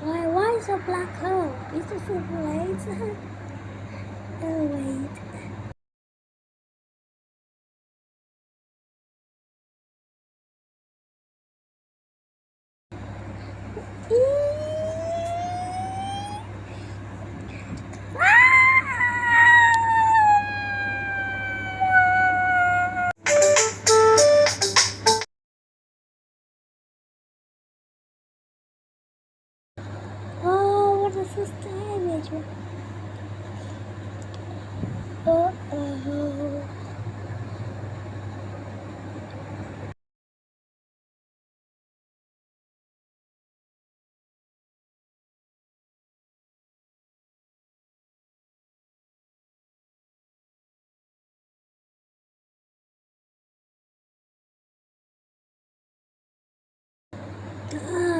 Why is a black hole? Is it simulator? Oh wait. Oh, what is this damage? Uh-oh. Ah.